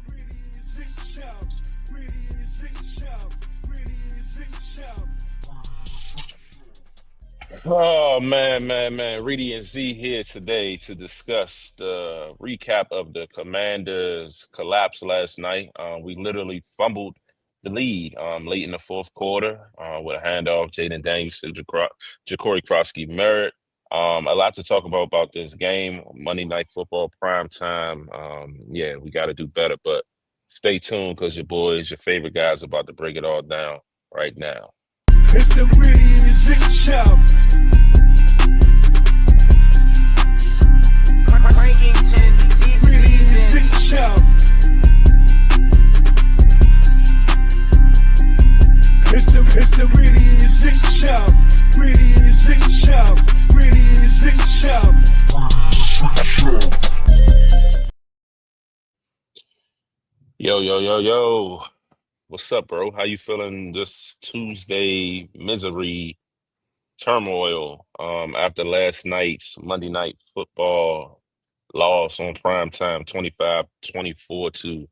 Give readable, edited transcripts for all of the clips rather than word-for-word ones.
Reedie Zee show. Reedie Zee show. Reedie Zee show. Oh man. Reedie and Z here today to discuss the recap of the Commanders' collapse last night. We literally fumbled the lead late in the fourth quarter with a handoff, Jayden Daniels to Jacory Croskey-Merritt. A lot to talk about this game, Monday Night Football prime time. Yeah, we got to do better, but stay tuned because your boys, your favorite guys, about to break it all down right now. It's the Reedie Zee show. Reedie Zee show. It's the Reedie Zee show. Reedie Zee show. Reedie Zee show. Yo. What's up, bro? How you feeling this Tuesday misery turmoil after last night's Monday Night Football loss on primetime 25-24 to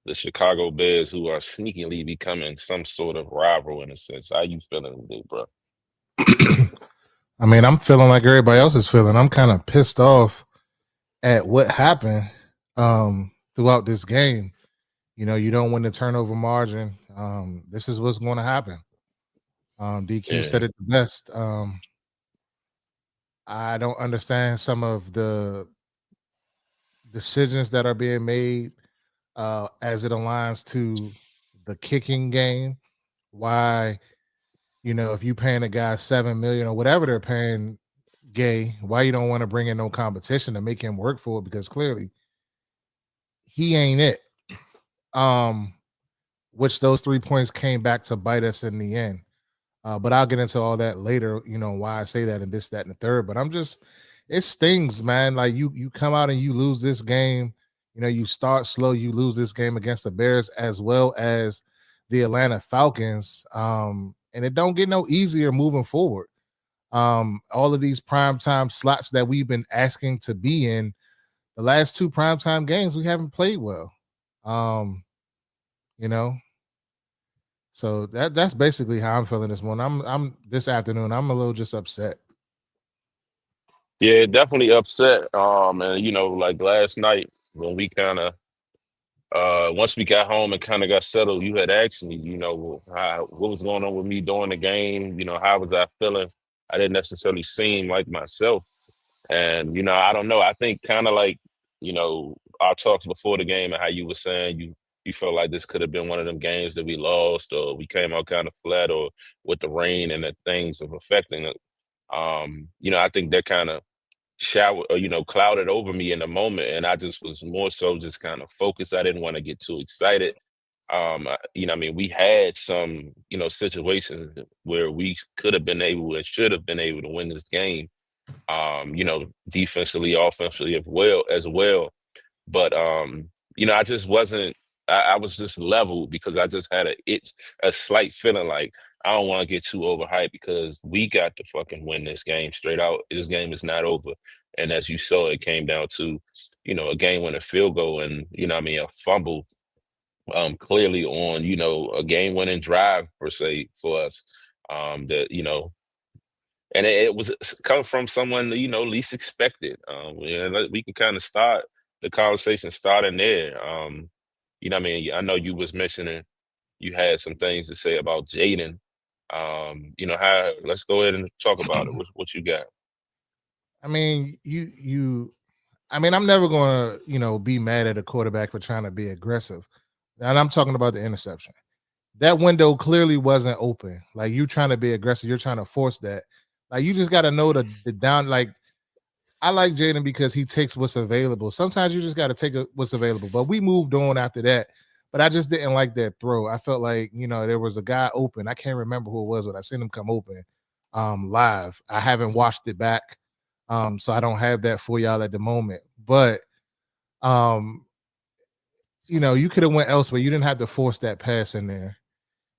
the Chicago Bears, who are sneakily becoming some sort of rival in a sense? How you feeling today, bro? I mean, I'm feeling like everybody else is feeling. I'm kind of pissed off at what happened throughout this game. You know, you don't win the turnover margin. This is what's going to happen. DQ said it the best. I don't understand some of the decisions that are being made as it aligns to the kicking game. Why, you know, if you paying a guy $7 million or whatever they're paying Gay, why you don't want to bring in no competition to make him work for it? Because clearly he ain't it. Which those 3 points came back to bite us in the end. But I'll get into all that later, you know, why I say that and this, that, and the third. But it stings, man. Like you come out and you lose this game. You know, you start slow, you lose this game against the Bears as well as the Atlanta Falcons. And it don't get no easier moving forward. All of these primetime slots that we've been asking to be in, the last two primetime games, we haven't played well. You know, so that's basically how I'm feeling this morning. I'm this afternoon. I'm a little just upset. Yeah, definitely upset. And you know, like last night when we kind of once we got home and kind of got settled, you had asked me, you know, what was going on with me during the game. You know, how was I feeling? I didn't necessarily seem like myself, and you know, I don't know. I think kind of like, you know, our talks before the game and how you were saying you felt like this could have been one of them games that we lost, or we came out kind of flat, or with the rain and the things of affecting it. You know, I think that kind of clouded over me in the moment, and I just was more so just kind of focused. I didn't want to get too excited. You know, I mean, we had some, you know, situations where we could have been able and should have been able to win this game. You know, defensively, offensively as well. But you know, I just wasn't. I was just leveled because I just had a slight feeling like I don't want to get too overhyped because we got to fucking win this game straight out. This game is not over. And as you saw, it came down to, you know, a game winning field goal and, you know, what I mean, a fumble clearly on, you know, a game winning drive per se for us. That, you know, and it was coming from someone, you know, least expected. You know, we can kind of start the conversation starting there. You know what I mean? I know you was mentioning you had some things to say about Jayden. You know, let's go ahead and talk about it. What you got? I mean, I mean, I'm never going to, you know, be mad at a quarterback for trying to be aggressive. And I'm talking about the interception. That window clearly wasn't open. Like, you trying to be aggressive, you're trying to force that. Like, you just got to know the down. Like, I like Jayden because he takes what's available. Sometimes you just got to take what's available. But we moved on after that. But I just didn't like that throw. I felt like, you know, there was a guy open. I can't remember who it was, but I seen him come open live. I haven't watched it back. So I don't have that for y'all at the moment. But you know, you could have went elsewhere. You didn't have to force that pass in there.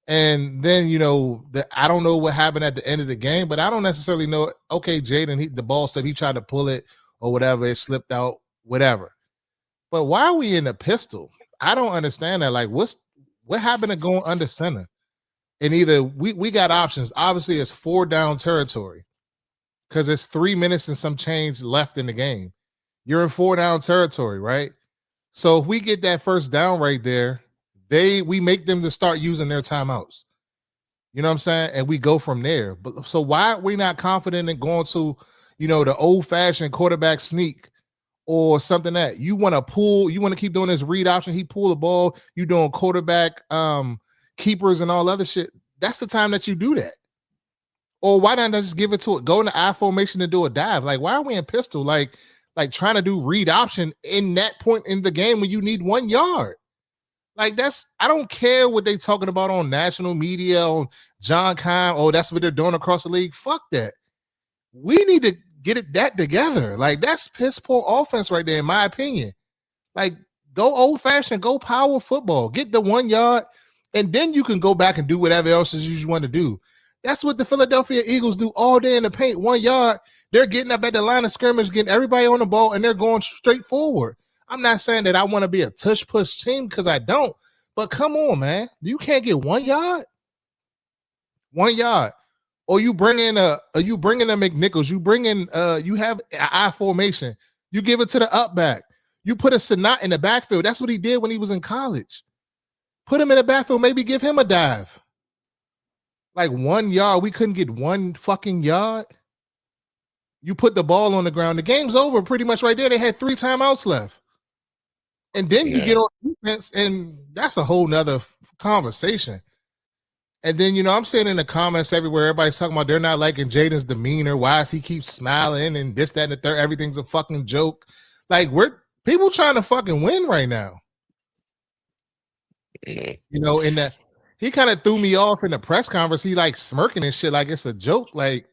And then, you know, I don't know what happened at the end of the game, but I don't necessarily know. Okay, Jayden, the ball slipped. He tried to pull it or whatever. It slipped out, whatever. But why are we in the pistol? I don't understand that. Like, what happened to going under center? And either we got options. Obviously, it's 4 down territory because it's 3 minutes and some change left in the game. You're in 4 down territory, right? So if we get that first down right there, we make them to start using their timeouts. You know what I'm saying? And we go from there. But so why are we not confident in going to, the old-fashioned quarterback sneak or something that you want to pull, you want to keep doing this read option, he pull the ball, you doing quarterback keepers and all other shit. That's the time that you do that. Or why not just give it to it? Go in the I formation and do a dive. Like, why are we in pistol? Like trying to do read option in that point in the game when you need 1 yard. Like, I don't care what they talking about on national media, on John Kime. Oh, that's what they're doing across the league. Fuck that. We need to get that together. Like, that's piss poor offense right there, in my opinion. Like, go old fashioned, go power football, get the 1 yard, and then you can go back and do whatever else you want to do. That's what the Philadelphia Eagles do all day in the paint. 1 yard, they're getting up at the line of scrimmage, getting everybody on the ball, and they're going straight forward. I'm not saying that I want to be a tush push team because I don't, but come on, man. You can't get 1 yard? 1 yard. Or you bring in a McNichols, you bring in you have an I formation, you give it to the up back, you put a Sanat in the backfield. That's what he did when he was in college. Put him in the backfield, maybe give him a dive. Like 1 yard, we couldn't get 1 fucking yard. You put the ball on the ground, the game's over pretty much right there. They had 3 timeouts left. And then you get on defense, and that's a whole nother conversation. And then, I'm seeing in the comments everywhere, everybody's talking about they're not liking Jayden's demeanor. Why does he keep smiling and this, that, and the third? Everything's a fucking joke. Like, people trying to fucking win right now. In that he kind of threw me off in the press conference. He like smirking and shit like it's a joke. Like,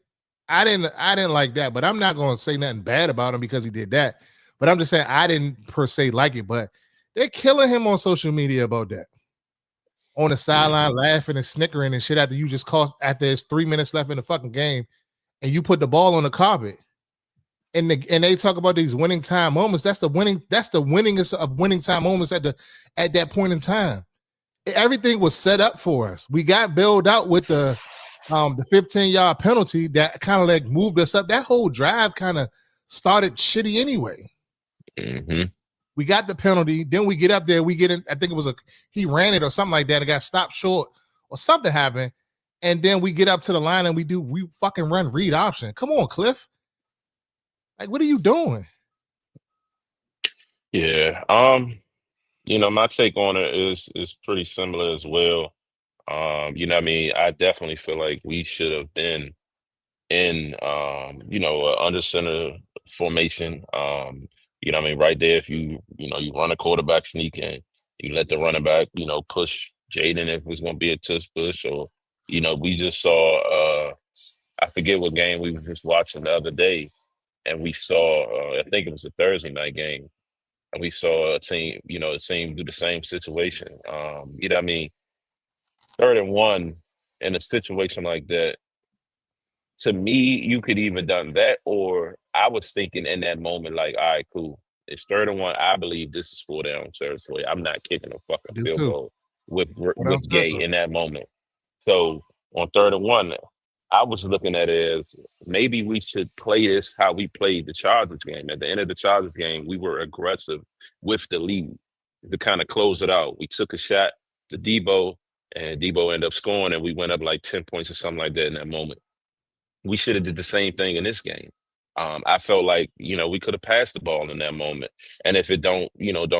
I didn't like that, but I'm not going to say nothing bad about him because he did that. But I'm just saying I didn't per se like it, but they're killing him on social media about that. On the sideline, laughing and snickering and shit after there's 3 minutes left in the fucking game, and you put the ball on the carpet. And they talk about these winning time moments. That's the winningest of winning time moments at that point in time. Everything was set up for us. We got bailed out with the 15-yard penalty that kind of like moved us up. That whole drive kind of started shitty anyway. Mm-hmm. We got the penalty. Then we get up there. We get in. I think it was he ran it or something like that. It got stopped short or something happened. And then we get up to the line and we fucking run read option. Come on, Cliff. Like, what are you doing? Yeah. My take on it is pretty similar as well. I definitely feel like we should have been in under center formation. Right there, if you run a quarterback sneak and you let the running back, push Jayden if it was going to be a tush push, or, we just saw, I forget what game we were just watching the other day, and we saw, I think it was a Thursday night game, and we saw a team do the same situation. 3rd and 1 in a situation like that, to me, you could even done that, or I was thinking in that moment, like, all right, cool. It's 3rd and 1. I believe this is 4 down territory. I'm not kicking a fucking field goal with Gay in that moment. So on 3rd and 1, I was looking at it as maybe we should play this how we played the Chargers game. At the end of the Chargers game, we were aggressive with the lead to kind of close it out. We took a shot to Debo, and Debo ended up scoring, and we went up like 10 points or something like that in that moment. We should have did the same thing in this game. I felt like, we could have passed the ball in that moment. And if it don't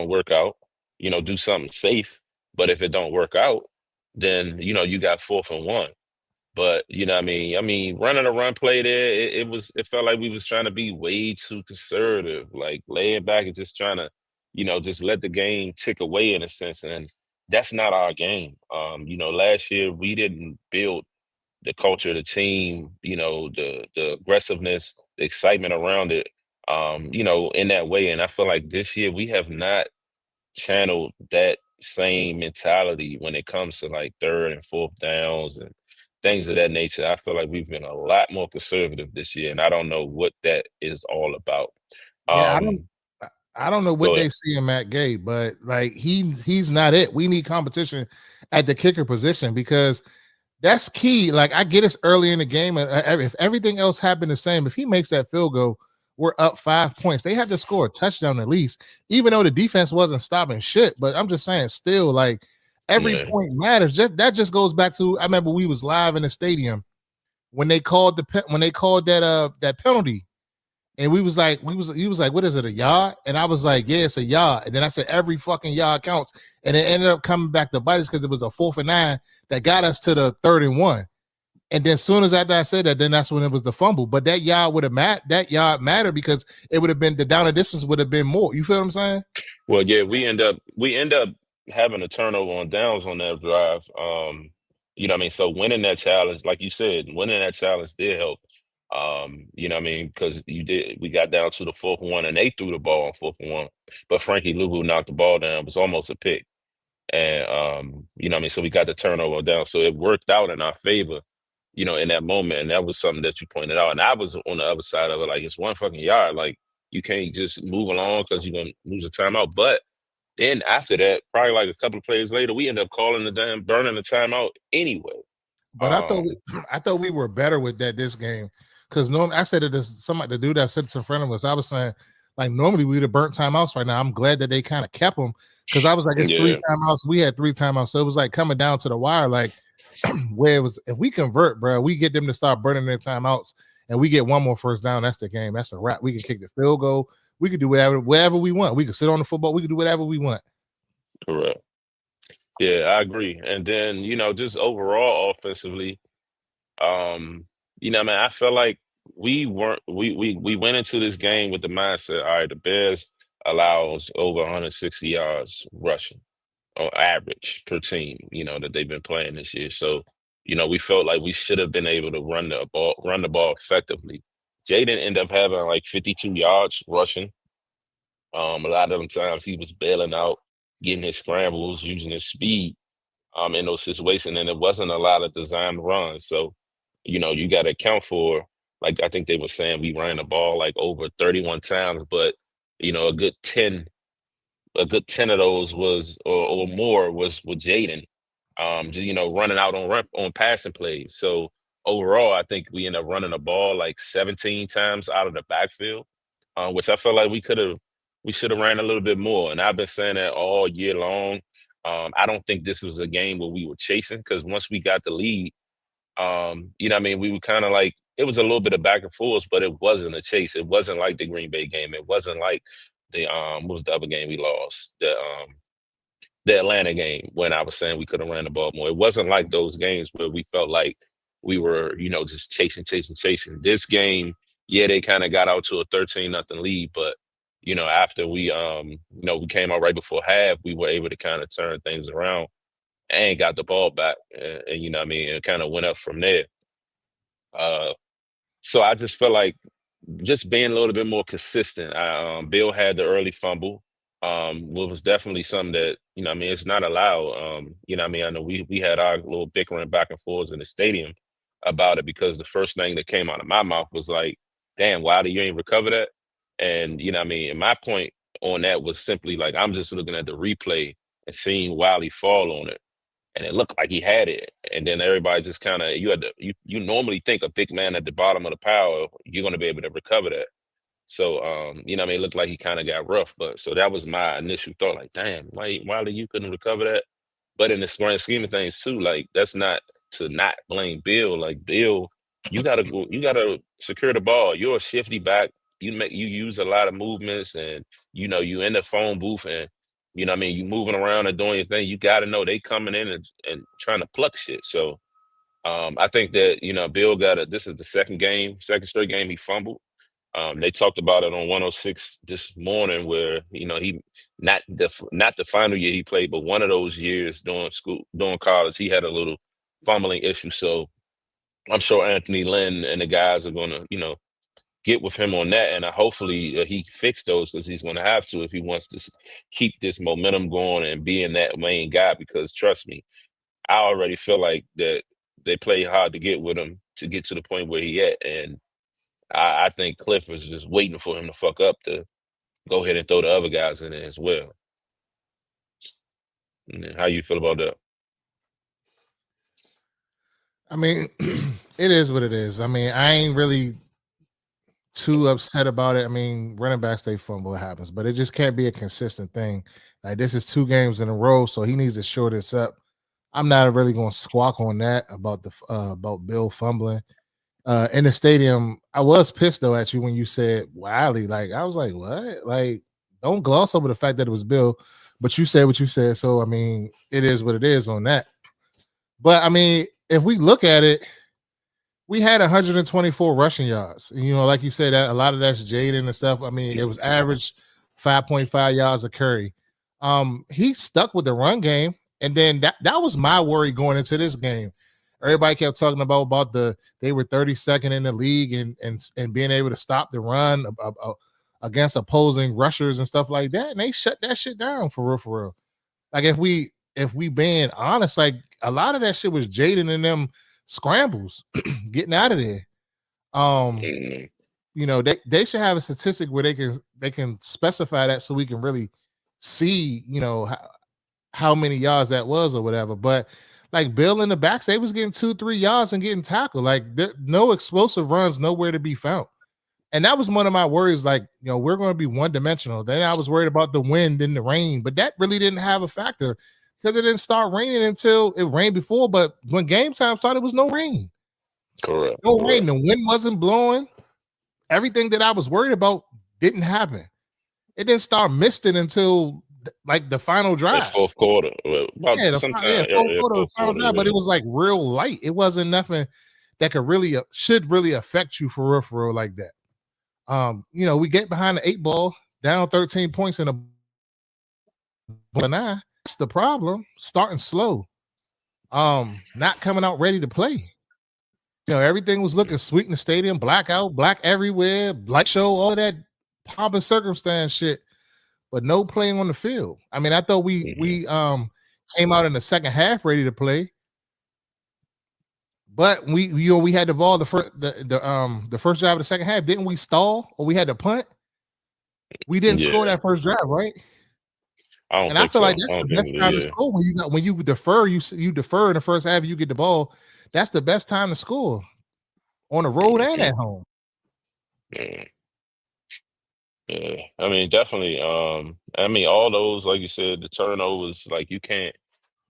work out, do something safe. But if it don't work out, then, you got 4th and 1. But, running a run play there, it felt like we was trying to be way too conservative, like laying back and just trying to, just let the game tick away in a sense. And that's not our game. Last year we didn't build the culture of the team, the aggressiveness, the excitement around it, in that way. And I feel like this year we have not channeled that same mentality when it comes to like 3rd and 4th downs and things of that nature. I feel like we've been a lot more conservative this year, and I don't know what that is all about. I don't know what Go they ahead. see in Matt Gay, but like he's not it. We need competition at the kicker position because that's key. Like I get it's early in the game, and if everything else happened the same, if he makes that field goal, we're up 5 points. They had to score a touchdown at least, even though the defense wasn't stopping shit. But I'm just saying, still, like every Yeah. point matters. That just goes back to I remember we was live in the stadium when they called that penalty. And he was like, what is it, a yard? And I was like, yeah, it's a yard. And then I said, every fucking yard counts. And it ended up coming back to bite us because it was a 4th and 9 that got us to the 3rd and 1. And then as soon as after I said that, then that's when it was the fumble. But that yard would have mattered because it would have been the down and distance would have been more. You feel what I'm saying? Well, yeah, we end up having a turnover on downs on that drive. You know what I mean? So winning that challenge, like you said, winning that challenge did help. You know what I mean? Because we got down to the 4th one and they threw the ball on 4th and 1. But Frankie Luvu knocked the ball down. It was almost a pick. And you know what I mean? So we got the turnover down. So it worked out in our favor, you know, in that moment. And that was something that you pointed out. And I was on the other side of it, like it's one fucking yard. Like you can't just move along because you're gonna lose a timeout. But then after that, probably like a couple of plays later, we ended up calling the damn burning the timeout anyway. But I thought we were better with that this game. Because normally I said it to somebody, the dude that sits in front of us, I was saying, like, normally we would have burnt timeouts right now. I'm glad that they kind of kept them because I was like, it's 3 timeouts. We had 3 timeouts. So it was like coming down to the wire, like, where it was, if we convert, bro, we get them to start burning their timeouts and we get one more first down. That's the game. That's a wrap. We can kick the field goal. We could do whatever we want. We could sit on the football. We could do whatever we want. Correct. Yeah, I agree. And then, you know, just overall offensively, you know, man, I felt like we went into this game with the mindset, all right, the Bears allows over 160 yards rushing on average per team, you know, that they've been playing this year. So, you know, we felt like we should have been able to run the ball effectively. Jayden ended up having like 52 yards rushing. A lot of them times he was bailing out, getting his scrambles, using his speed in those situations, and it wasn't a lot of designed runs. So, you know, you got to account for, like I think they were saying, we ran the ball like over 31 times, but you know, a good 10 of those was or more was with Jayden, you know, running out on passing plays. So overall, I think we ended up running the ball like 17 times out of the backfield, which I felt like we should have ran a little bit more. And I've been saying that all year long. I don't think this was a game where we were chasing because once we got the lead, you know what I mean, we were kind of like it was a little bit of back and forth, but it wasn't a chase. It wasn't like the Green Bay game. It wasn't like the what was the other game we lost? The Atlanta game when I was saying we could have ran the ball more. It wasn't like those games where we felt like we were, you know, just chasing, chasing, chasing. This game, yeah, they kind of got out to a 13-0 lead, but you know, after you know, we came out right before half, we were able to kind of turn things around and got the ball back, and you know, what I mean, it kind of went up from there. Uh, so I just feel like just being a little bit more consistent. Bill had the early fumble, what was definitely something that, you know, what I mean, it's not allowed. You know, what I mean, I know we had our little bickering back and forth in the stadium about it because the first thing that came out of my mouth was like, "Damn, Wiley, you ain't recover that." And you know, what I mean, and my point on that was simply like I'm just looking at the replay and seeing Wiley fall on it and it looked like he had it. And then everybody just kind of you normally think a big man at the bottom of the pile, you're gonna be able to recover that. So you know what I mean, it looked like he kind of got rough. But so that was my initial thought, like, damn, why you couldn't recover that? But in the grand scheme of things too, like that's not to not blame Bill. Like Bill, you gotta secure the ball. You're a shifty back. You use a lot of movements and you know, you in the phone booth and you know what I mean, you moving around and doing your thing. You gotta know they coming in and trying to pluck shit. So I think that, you know, Bill this is the second straight game he fumbled. They talked about it on 106 this morning where, you know, he not the final year he played, but one of those years during college, he had a little fumbling issue. So I'm sure Anthony Lynn and the guys are gonna, you know, get with him on that, and hopefully he fixed those because he's gonna have to if he wants to keep this momentum going and being that main guy. Because trust me, I already feel like that they play hard to get with him to get to the point where he at, and I think Cliff was just waiting for him to fuck up go ahead and throw the other guys in there as well. And how you feel about that? I mean, it is what it is. I mean, I ain't really too upset about it. I mean, running backs, they fumble, it happens, but it just can't be a consistent thing. Like, this is 2 games in a row, so he needs to shore this up. I'm not really going to squawk on that about Bill fumbling. In the stadium, I was pissed though at you when you said Wiley. Like, I was like, what? Like, don't gloss over the fact that it was Bill, but you said what you said. So I mean, it is what it is on that. But I mean, if we look at it, we had 124 rushing yards. You know, like you said, that a lot of that's Jayden and stuff. I mean, it was average 5.5 yards a carry. He stuck with the run game, and then that was my worry going into this game. Everybody kept talking about they were 32nd in the league and being able to stop the run against opposing rushers and stuff like that, and they shut that shit down for real. Like, if we being honest, like, a lot of that shit was Jayden and them scrambles getting out of there. You know, they should have a statistic where they can specify that so we can really see, you know, how many yards that was or whatever. But like, Bill in the backs, they was getting 2-3 yards and getting tackled. Like, no explosive runs, nowhere to be found. And that was one of my worries. Like, you know, we're going to be one-dimensional. Then I was worried about the wind and the rain, but that really didn't have a factor because it didn't start raining until it rained before. But when game time started, it was no rain. Correct. No rain. The wind wasn't blowing. Everything that I was worried about didn't happen. It didn't start misting until like the final drive. Fourth quarter. Fourth quarter, the final drive, but it was like real light. It wasn't nothing that could really should really affect you for real like that. You know, we get behind the 8 ball, down 13 points in a nine. That's the problem. Starting slow. Not coming out ready to play. You know, everything was looking sweet in the stadium, blackout, black everywhere, light show, all that pomp and circumstance shit, but no playing on the field. I mean, I thought we came out in the second half ready to play, but we had the ball the first drive of the second half. Didn't we stall or we had to punt? We didn't score that first drive, right? I feel like that's the best time to score when you defer. You defer in the first half. You get the ball. That's the best time to score on the road and at home. Yeah, I mean, definitely. I mean, all those, like you said, the turnovers, like, you can't.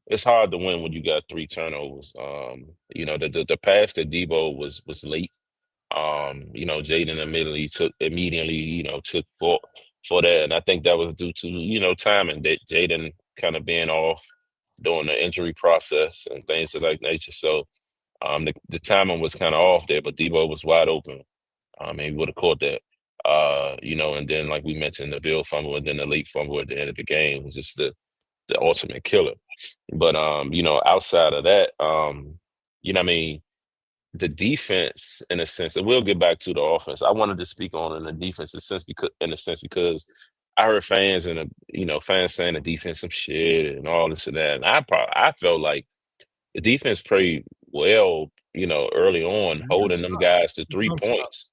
It's hard to win when you got 3 turnovers. You know, the pass to Debo was late. You know, Jayden immediately, you know, took for that, and I think that was due to, you know, timing, that Jayden kind of being off during the injury process and things of that nature. So, the timing was kind of off there, but Debo was wide open. And he would have caught that. You know, and then, like we mentioned, the Bill fumble and then the late fumble at the end of the game was just the ultimate killer. But you know, outside of that, you know what I mean, the defense, in a sense, and we'll get back to the offense. I wanted to speak on in the defense in a sense because I heard fans fans saying the defense some shit and all this and that. And I felt like the defense played well, you know, early on, holding them guys to 3 points.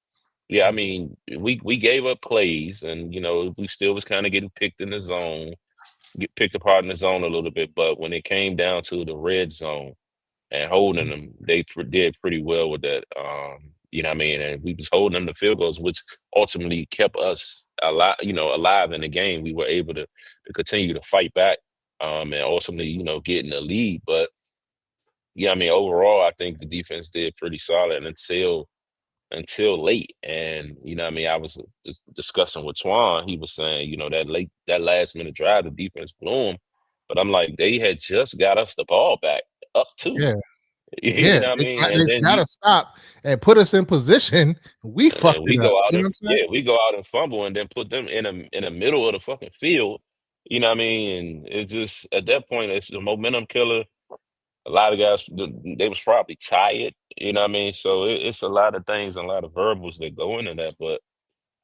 Yeah, I mean, we gave up plays, and you know, we still was kind of getting picked in the zone, get picked apart in the zone a little bit. But when it came down to the red zone and holding them, they did pretty well with that. You know what I mean? And we was holding them to field goals, which ultimately kept us alive in the game. We were able to continue to fight back, and ultimately, you know, get in the lead. But yeah, I mean, overall, I think the defense did pretty solid until late. And you know what I mean, I was just discussing with Twan. He was saying, you know, that last minute drive, the defense blew 'em. But I'm like, they had just got us the ball back up 2. Yeah. You know what I mean? They gotta stop and put us in position. We fucked it up. We go out and fumble and then put them in the middle of the fucking field. You know what I mean? And it just, at that point, it's a momentum killer. A lot of guys, they was probably tired, you know what I mean? So it's a lot of things and a lot of variables that go into that. But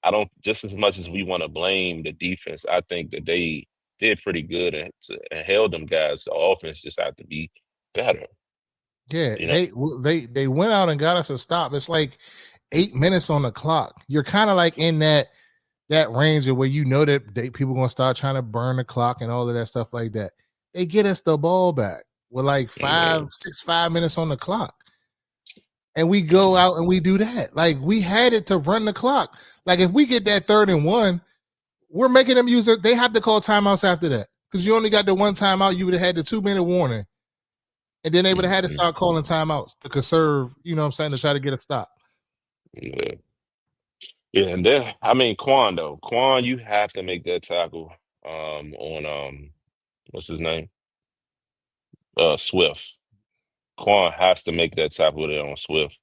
I don't, just as much as we want to blame the defense, I think that they did pretty good and held them guys. The offense just had to be better. Yeah, you know? they went out and got us a stop. It's like 8 minutes on the clock. You're kind of like in that that range of where you know that people gonna start trying to burn the clock and all of that stuff like that. They get us the ball back with like 5 minutes on the clock. And we go out and we do that. Like we had it to run the clock. Like if we get that 3rd and 1, we're making them use it. They have to call timeouts after that because you only got the one timeout. You would have had the 2-minute warning, and then they would have had to start calling timeouts to conserve. You know what I'm saying, to try to get a stop. Yeah, and then I mean Quan though. Quan, you have to make that tackle on what's his name? Swift. Quan has to make that tackle there on Swift.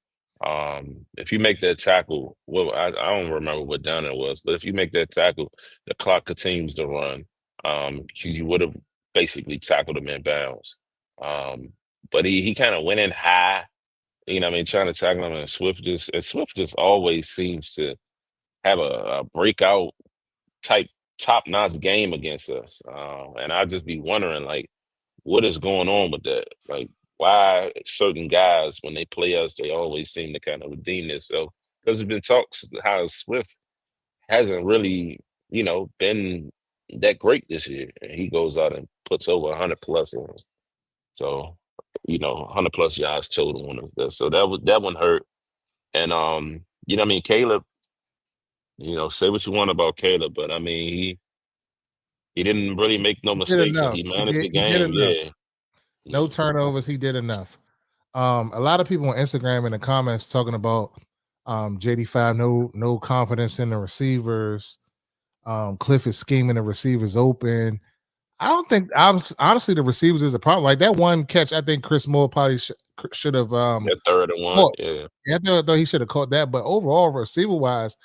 If you make that tackle, well, I don't remember what down it was, but if you make that tackle, the clock continues to run. You would have basically tackled him in bounds. But he kind of went in high, you know what I mean, trying to tackle him, and Swift just always seems to have a breakout type top-notch game against us. And I'd just be wondering, like, what is going on with that? Like, why certain guys, when they play us, they always seem to kind of redeem themselves? Because there's been talks how Swift hasn't really, been that great this year. And he goes out and puts over 100 plus on us. So, 100 plus yards total on him. So that one hurt. And I mean, Caleb, say what you want about Caleb, but I mean, he didn't really make no mistakes, and he managed the game. Yeah. No turnovers. He did enough. A lot of people on Instagram in the comments talking about JD5, no confidence in the receivers. Cliff is scheming the receivers open. I don't think, honestly, the receivers is a problem. Like that one catch, I think Chris Moore probably should have. That 3rd and 1, caught. Yeah, I thought he should have caught that. But overall, receiver wise,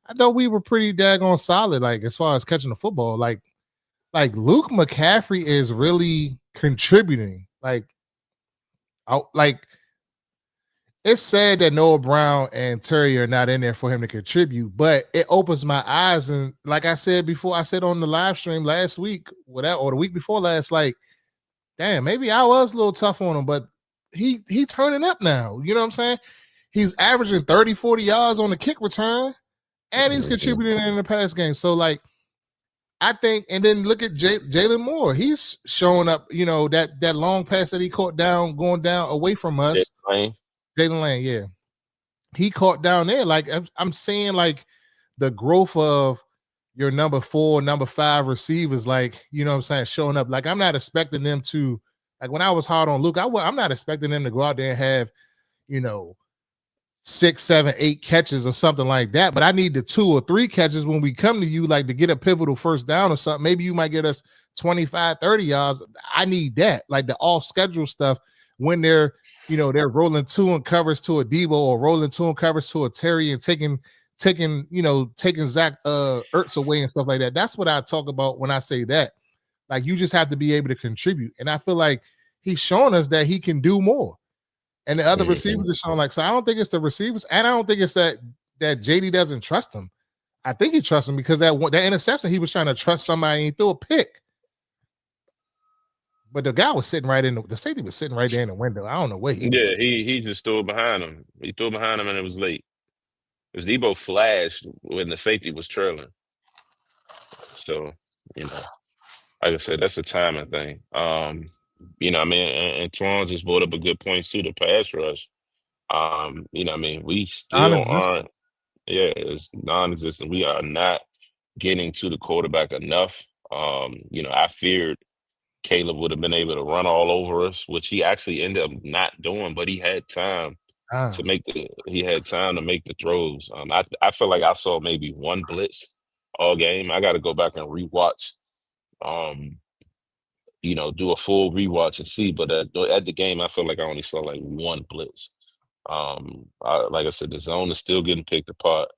I thought we were pretty daggone solid. Like as far as catching the football, like Luke McCaffrey is really contributing. Like it's sad that Noah Brown and Terry are not in there for him to contribute, but it opens my eyes. And like I said before, I said on the live stream last week, or the week before last, like, damn, maybe I was a little tough on him, but he turning up now. You know what I'm saying? He's averaging 30, 40 yards on the kick return, and he's contributing in the pass game. So, like, I think, and then look at Jalen Moore. He's showing up, that long pass that he caught going down away from us. Jayden Lane, yeah. He caught down there. Like, I'm seeing, like, the growth of your number 4, number 5 receivers, like, you know what I'm saying, showing up. Like, I'm not expecting them to, like, when I was hard on Luke, I'm not expecting them to go out there and have, 6, 7, 8 catches or something like that. But I need the 2 or 3 catches when we come to you, like, to get a pivotal first down or something. Maybe you might get us 25, 30 yards. I need that, like the off-schedule stuff when they're rolling 2 and covers to a Debo or rolling 2 and covers to a Terry and taking Zach Ertz away and stuff like that. That's what I talk about when I say that. Like, you just have to be able to contribute. And I feel like he's showing us that he can do more. And the other receivers are showing, like, so I don't think it's the receivers, and I don't think it's that JD doesn't trust him. I think he trusts him because that interception, he was trying to trust somebody and he threw a pick. But the guy was sitting right the safety was sitting right there in the window. I don't know where he was. Yeah, he just threw it behind him. He threw it behind him and it was late. Because Debo flashed when the safety was trailing. So, like I said, that's a timing thing. I mean, and Twan just brought up a good point too, the pass rush. I mean, we still aren't, it's non-existent. We are not getting to the quarterback enough. I feared Caleb would have been able to run all over us, which he actually ended up not doing, but he had time to make the throws. I feel like I saw maybe one blitz all game. I got to go back and rewatch, do a full rewatch and see. But at the game, I feel like I only saw like one blitz. Like I said, the zone is still getting picked apart,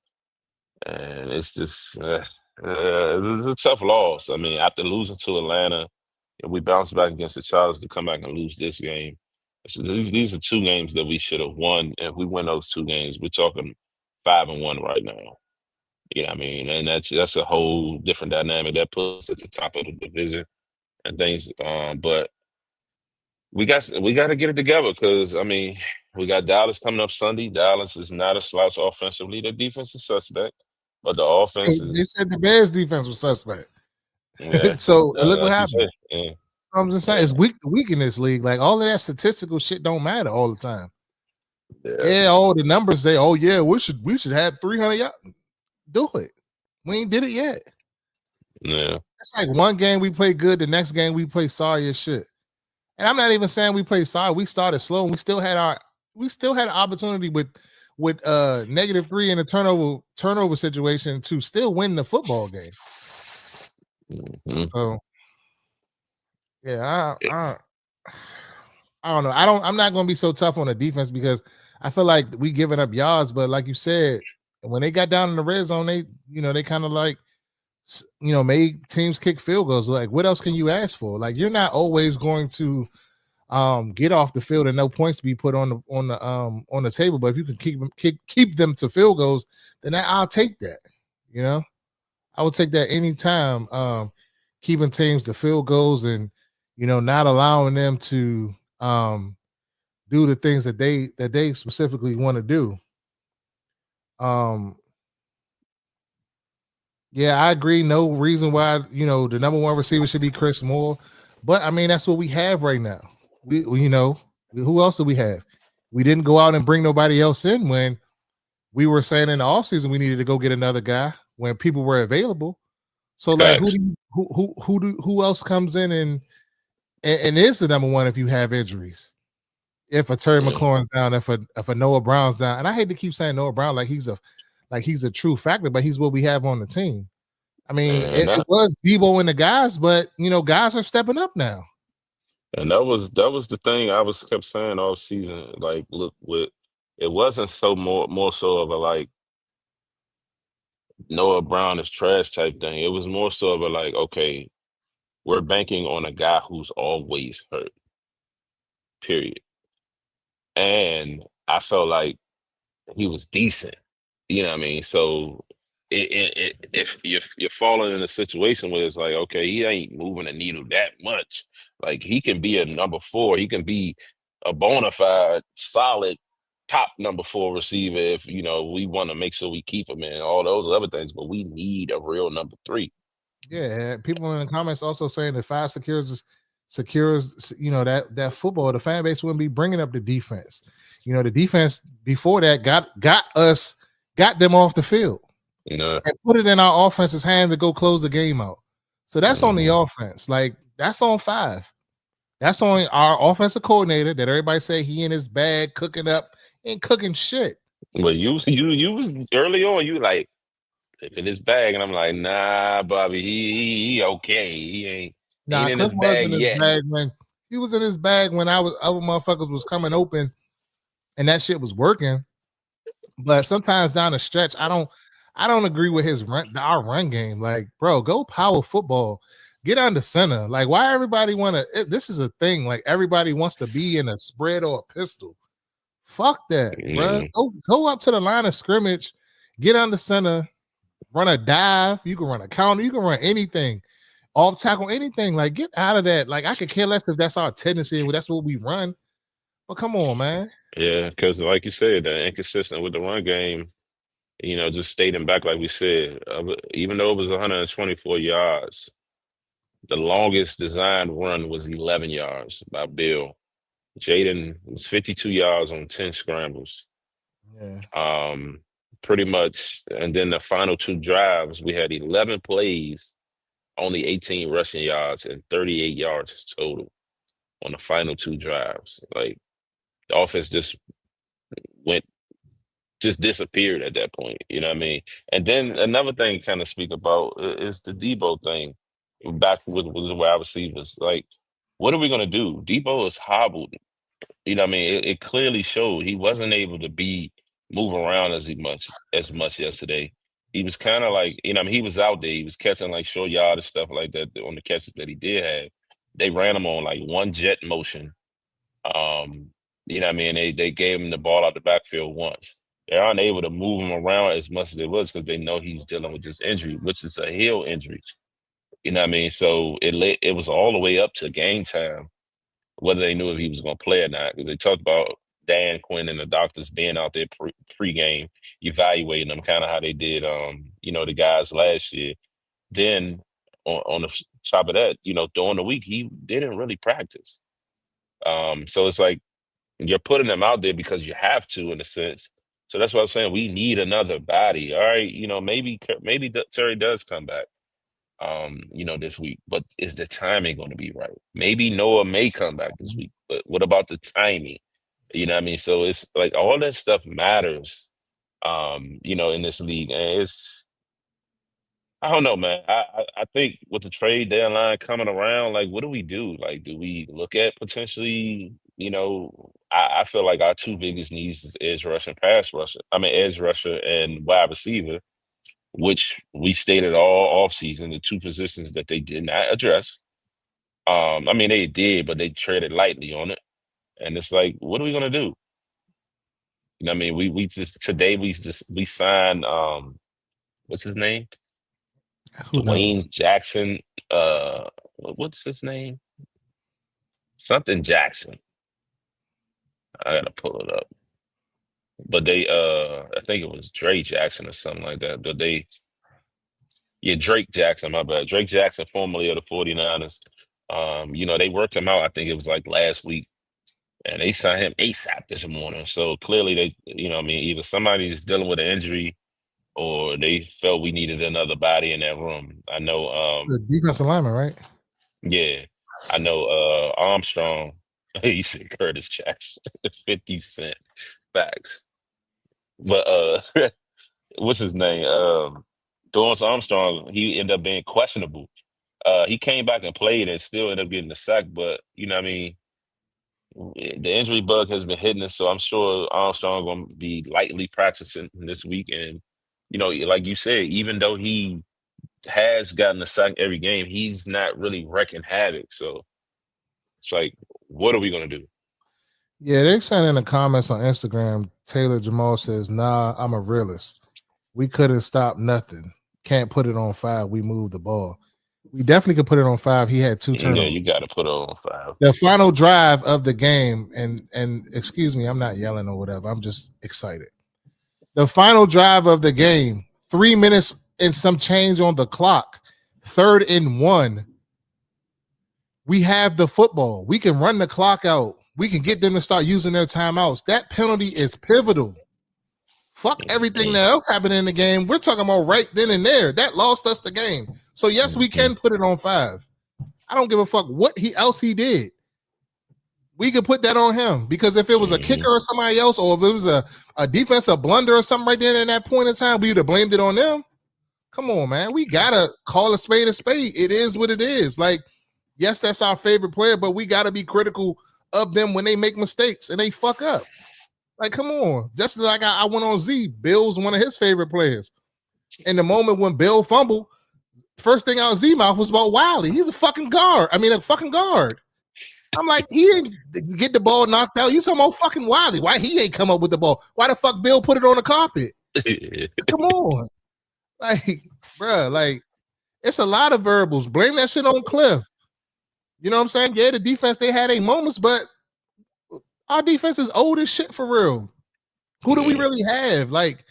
and it's just it's a tough loss. I mean, after losing to Atlanta, we bounced back against the Chargers to come back and lose this game. So these are 2 games that we should have won. If we win those 2 games, we're talking 5-1 right now. You know what I mean? And that's a whole different dynamic that puts us at the top of the division and things. But we got to get it together because, I mean, we got Dallas coming up Sunday. Dallas is not a slouch offensively. Their defense is suspect. but the offense They is said the Bears defense was suspect. yeah. So look what Like you happened. said, yeah. I'm just saying it's week to week in this league. Like all of that statistical shit don't matter all the time. Yeah, all the numbers say, oh yeah, we should have 300 yards. Do it. We ain't did it yet. Yeah. It's like one game we play good, the next game we play sorry as shit. And I'm not even saying we played sorry. We started slow and we still had an opportunity with -3 in a turnover situation to still win the football game. Mm-hmm. So yeah, I don't know. I'm not going to be so tough on the defense because I feel like we giving up yards, but like you said, when they got down in the red zone, they kind of like made teams kick field goals. Like, what else can you ask for? Like, you're not always going to get off the field and no points to be put on the table. But if you can keep them to field goals, then I'll take that. I would take that anytime. Keeping teams to field goals and not allowing them to do the things that they specifically want to do. Yeah, I agree. No reason why the number one receiver should be Chris Moore, but I mean that's what we have right now. We who else do we have? We didn't go out and bring nobody else in when we were saying in the offseason we needed to go get another guy when people were available. So like who else comes in and is the number one if you have injuries? If a Terry McLaurin's down, if a Noah Brown's down, and I hate to keep saying Noah Brown like he's a true factor, but he's what we have on the team. I mean, it was Debo and the guys, but guys are stepping up now. And that was the thing I kept saying all season. Like, look, it wasn't so more so of a like Noah Brown is trash type thing. It was more so of a like, okay, we're banking on a guy who's always hurt. Period. And I felt like he was decent. You know what I mean? So if you're falling in a situation where it's like, okay, he ain't moving the needle that much. Like he can be a number 4. He can be a bona fide, solid, top number 4 receiver if we want to make sure we keep him and all those other things. But we need a real number 3. Yeah, people in the comments also saying that 5 secures that football. The fan base wouldn't be bringing up the defense. The defense before that got them off the field and put it in our offense's hands to go close the game out. So that's on the offense. Like that's on 5. That's on our offensive coordinator that everybody say he in his bag cooking up, ain't cooking shit. But you was early on. You like in his bag, and I'm like, nah, Bobby, he okay. He ain't in his bag yet. He was in his bag when other motherfuckers was coming open, and that shit was working. But sometimes down the stretch, I don't agree with our run game. Like, bro, go power football. Get under center. Like, why everybody this is a thing. Like, everybody wants to be in a spread or a pistol. Fuck that, bro. Go up to the line of scrimmage, get under center, run a dive. You can run a counter. You can run anything. Off tackle, anything. Like, get out of that. Like, I could care less if that's our tendency and that's what we run. But come on, man. Yeah, because like you said, inconsistent with the run game, just stating back like we said, even though it was 124 yards, the longest designed run was 11 yards by Bill. Jayden was 52 yards on 10 scrambles. Yeah. Pretty much. And then the final 2 drives, we had 11 plays, only 18 rushing yards and 38 yards total on the final 2 drives. Like the offense just disappeared at that point. You know what I mean? And then another thing kind of speak about is the Debo thing. Back with the wide receivers. Like, what are we gonna do? Debo is hobbled. You know what I mean? It clearly showed he wasn't able to move around as much yesterday. He was kind of like, he was out there. He was catching like short yard and stuff like that on the catches that he did have. They ran him on like one jet motion. You know what I mean? They gave him the ball out the backfield once. They aren't able to move him around as much as they was because they know he's dealing with this injury, which is a heel injury. You know what I mean? So it was all the way up to game time, whether they knew if he was going to play or not. Because they talked about Dan Quinn and the doctors being out there pre-game, evaluating them, kind of how they did, the guys last year. Then on the top of that, during the week, he didn't really practice. So it's like you're putting them out there because you have to, in a sense. So that's what I'm saying. We need another body. All right, maybe Terry does come back, this week. But is the timing going to be right? Maybe Noah may come back this week, but what about the timing? You know what I mean? So it's like all that stuff matters, in this league. And I don't know, man. I think with the trade deadline coming around, like, what do we do? Like, do we look at potentially, I feel like our two biggest needs is edge rusher and pass rusher. I mean, edge rusher and wide receiver, which we stated all offseason, the two positions that they did not address. I mean, they did, but they traded lightly on it. And it's like, what are we gonna do? You know what I mean? We just today we signed what's his name? Who knows? Dwayne Jackson. What's his name? Something Jackson. I gotta pull it up. But they I think it was Drake Jackson or something like that. But Drake Jackson, my bad. Drake Jackson, formerly of the 49ers. They worked him out, I think it was like last week. And they signed him ASAP this morning. So clearly they, either somebody's dealing with an injury or they felt we needed another body in that room. I know the defensive lineman, right? Yeah. I know Armstrong, he said Curtis Jackson, 50 Cent. Facts. But what's his name? Dorrance Armstrong, he ended up being questionable. He came back and played and still ended up getting the sack, but the injury bug has been hitting us, so I'm sure Armstrong going to be lightly practicing this week. And, like you said, even though he has gotten a sack every game, he's not really wrecking havoc. So it's like, what are we going to do? Yeah, they're saying in the comments on Instagram, Taylor Jamal says, nah, I'm a realist. We couldn't stop nothing. Can't put it on 5. We moved the ball. We definitely could put it on 5. He had 2 turnovers. Yeah, you got to put it on 5. The final drive of the game, and excuse me, I'm not yelling or whatever. I'm just excited. The final drive of the game, 3 minutes and some change on the clock, 3rd and 1. We have the football. We can run the clock out. We can get them to start using their timeouts. That penalty is pivotal. Fuck everything that else happened in the game. We're talking about right then and there. That lost us the game. So yes, we can put it on 5. I don't give a fuck what else he did. We could put that on him, because if it was a kicker or somebody else, or if it was a defensive blunder or something right there in that point in time, we would have blamed it on them. Come on, man. We gotta call a spade a spade. It is what it is. Like, yes, that's our favorite player, but we gotta be critical of them when they make mistakes and they fuck up. Like, come on. Just like I went on Z, Bill's one of his favorite players. In the moment when Bill fumbled, first thing out of Z mouth was about Wiley. He's a fucking guard. a fucking guard. I'm like, he didn't get the ball knocked out. You talking about fucking Wiley. Why he ain't come up with the ball? Why the fuck Bill put it on the carpet? Come on. Like, bro, like, it's a lot of variables. Blame that shit on Cliff. You know what I'm saying? Yeah, the defense, they had 8 moments, but our defense is old as shit for real. Who do we really have? Like,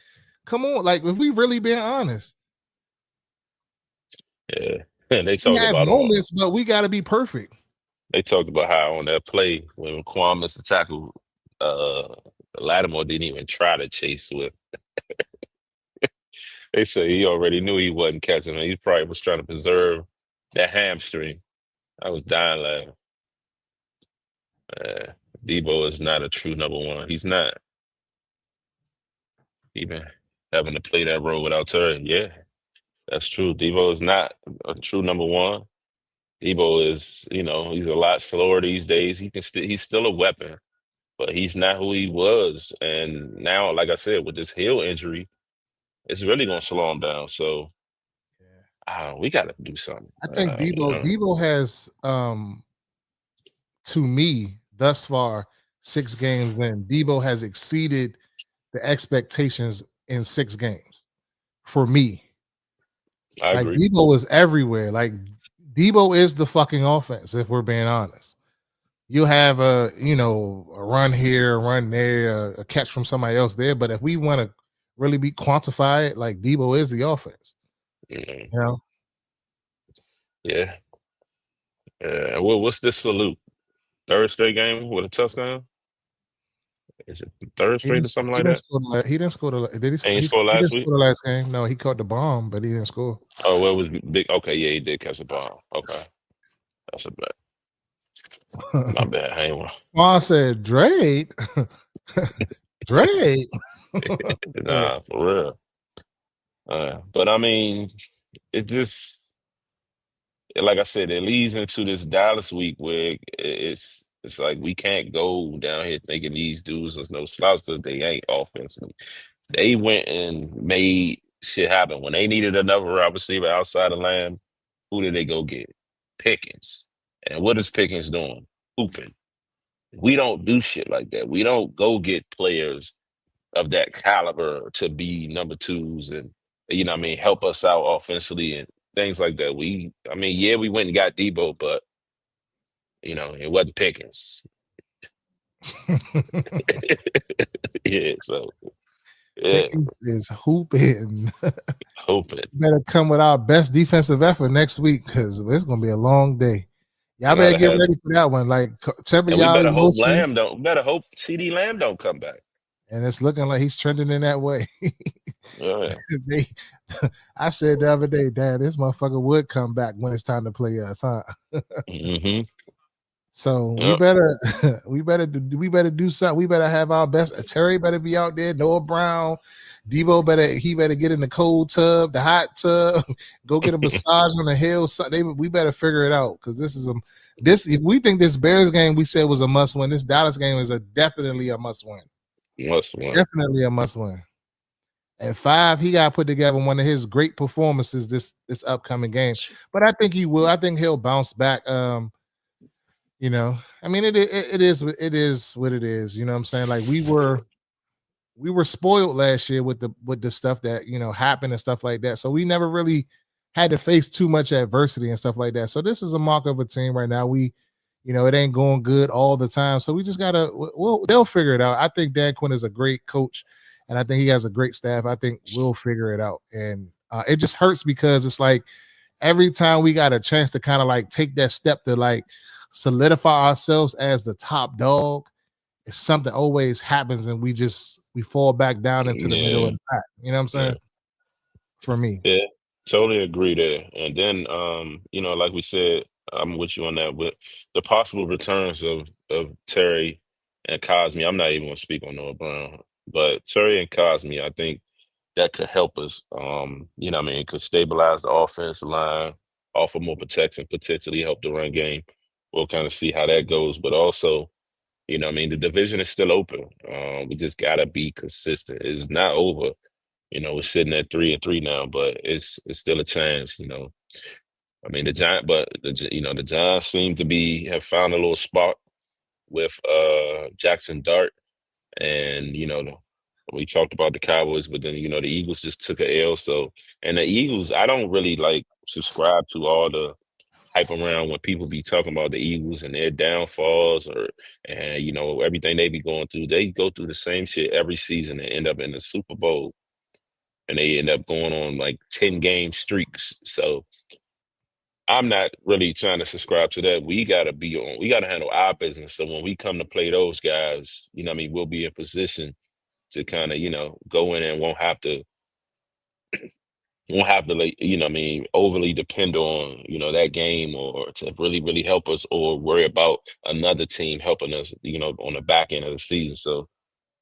come on. Like, if we really being honest. Yeah. And they talked about moments, but we got to be perfect. They talked about how on that play when Quan missed the tackle, Lattimore didn't even try to chase with. They said he already knew he wasn't catching him. He probably was trying to preserve that hamstring. I was dying laughing. Debo is not a true number 1. He's not. Even having to play that role without Terry. Yeah, that's true. Debo is not a true number 1. Debo is, he's a lot slower these days. He's still a weapon, but he's not who he was. And now, like I said, with this heel injury, it's really going to slow him down. So we got to do something. I think Debo has, to me, thus far, 6 games in, Debo has exceeded the expectations in 6 games for me. I like agree. Debo is everywhere. Like, Debo is the fucking offense, if we're being honest. you have a run here, a run there, a catch from somebody else there. But if we want to really be quantified, like Debo is the offense, Mm, you know. yeah. What's this for Luke? Third straight game with a touchdown? Is it third He straight didn't. or something He like didn't that? score. He didn't score the. Did he? And he He, scored he didn't last week? score the last game. No, he caught the bomb, but he didn't score. Oh, well, it was big. Okay, yeah, he did catch the ball. Okay, that's a bad. My bad. I ain't one. Juan said, "Drake, Drake." Yeah. Nah, for real. But I mean, it just like I said, it leads into this Dallas week where it's like we can't go down here thinking these dudes is no slouch because they ain't offensively. They went and made shit happen. When they needed another wide receiver outside of Lamb, who did they go get? Pickens. And what is Pickens doing? Hooping. We don't do shit like that. We don't go get players of that caliber to be number twos and what I mean, help us out offensively and things like that. I mean, yeah, we went and got Debo, but it wasn't Pickens. Yeah, so yeah, Pickens is hooping. hoping. Better come with our best defensive effort next week because it's gonna be a long day. Y'all better Gotta get have, ready for that one. Like temper and we y'all better hope emotions, Lamb don't. Better hope CD Lamb don't come back. and it's looking like he's trending in that way. Yeah, they, I said the other day, Dad, this motherfucker would come back when it's time to play us, huh? mm-hmm. So we Yep. better do something. We better have our best. Terry better be out there. Noah Brown, Debo better get in the cold tub, the hot tub, go get a massage on the hill. We better figure it out because if we think this Bears game we said was a must win, this Dallas game is definitely a must win. Must win. Definitely a must win. At 5, he got put together one of his great performances this upcoming game. But I think he will. I think he'll bounce back. I mean, it is what it is. You know what I'm saying? Like we were spoiled last year with the stuff that happened and stuff like that. So we never really had to face too much adversity and stuff like that. So this is a mark of a team right now. We, it ain't going good all the time. So we just gotta. They'll figure it out. I think Dan Quinn is a great coach, and I think he has a great staff. I think we'll figure it out. And it just hurts because it's like every time we got a chance to kind of like take that step to like solidify ourselves as the top dog, something always happens and we fall back down into the middle of the pack. You know what I'm saying? Yeah. For me. Yeah, totally agree there. And then, like we said, I'm with you on that. With the possible returns of Terry and Cosme, I'm not even going to speak on Noah Brown, but Terry and Cosme, I think that could help us. What I mean, it could stabilize the offensive line, offer more protection, potentially help the run game. We'll kind of see how that goes. But also, what I mean, the division is still open. We just gotta be consistent. It's not over. We're sitting at 3-3 now, but it's still a chance. I mean, the Giants seem to have found a little spot with Jackson Dart, and we talked about the Cowboys, but then the Eagles just took a L. So, and the Eagles, I don't really like subscribe to all the hype around when people be talking about the Eagles and their downfalls and everything they be going through. They go through the same shit every season and end up in the Super Bowl, and they end up going on like 10-game streaks. So I'm not really trying to subscribe to that. We gotta handle our business. So when we come to play those guys, what I mean, we'll be in position to kind of, go in and won't have to like, what I mean, overly depend on, that game or to really, really help us or worry about another team helping us, on the back end of the season. So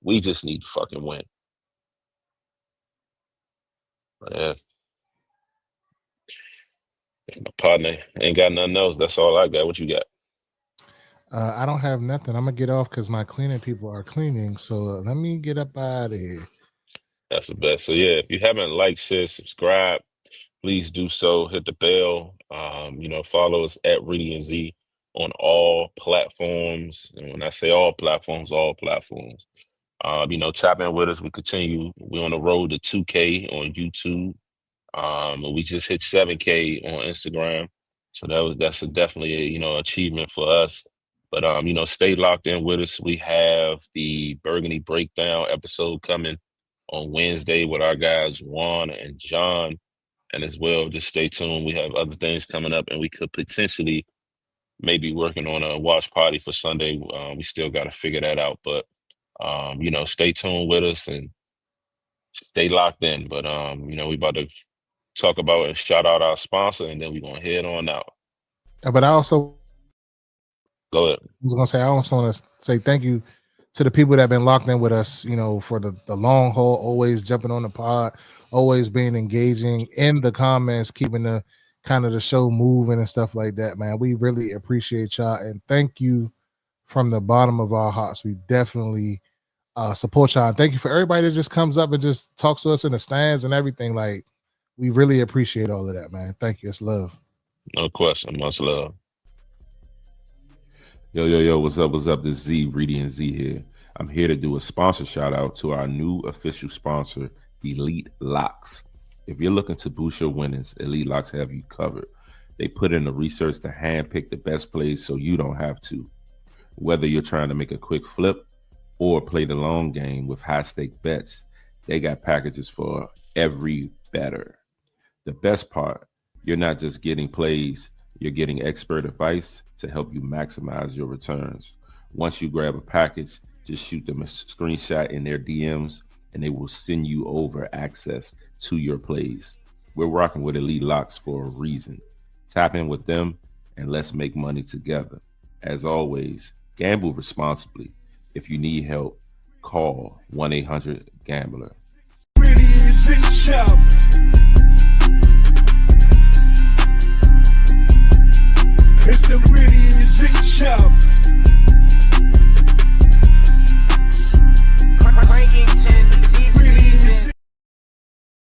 we just need to fucking win. Yeah. My partner ain't got nothing else. That's all I got. What you got? I don't have nothing. I'm gonna get off because my cleaning people are cleaning. So let me get up out of here. That's the best. So yeah, if you haven't liked, share, subscribe, please do so. Hit the bell. Follow us at Reedie Zee on all platforms. And when I say all platforms, all platforms. Tap in with us. We continue. We're on the road to 2K on YouTube. And we just hit 7K on Instagram. So that's definitely a achievement for us. But stay locked in with us. We have the Burgundy Breakdown episode coming on Wednesday with our guys Juan and John. And as well, just stay tuned. We have other things coming up, and we could potentially maybe working on a watch party for Sunday. We still got to figure that out. But stay tuned with us and stay locked in. But we about to talk about and shout out our sponsor, and then we're gonna head on out. But I also Go ahead. I also want to say thank you to the people that have been locked in with us, for the long haul, always jumping on the pod, always being engaging in the comments, keeping the kind of the show moving and stuff like that, man. We really appreciate y'all, and thank you from the bottom of our hearts. We definitely support y'all. And thank you for everybody that just comes up and just talks to us in the stands and everything. Like, we really appreciate all of that, man. Thank you. It's love. No question. Much love. Yo, what's up? This is Z, Reedie Zee here. I'm here to do a sponsor shout out to our new official sponsor, Elite Locks. If you're looking to boost your winnings, Elite Locks have you covered. They put in the research to handpick the best plays so you don't have to. Whether you're trying to make a quick flip or play the long game with high-stake bets, they got packages for every bettor. The best part, you're not just getting plays, you're getting expert advice to help you maximize your returns. Once you grab a package, just shoot them a screenshot in their DMs and they will send you over access to your plays. We're rocking with Elite Locks for a reason. Tap in with them and let's make money together. As always, gamble responsibly. If you need help, call 1-800-GAMBLER. Reedie Zee shout. It's the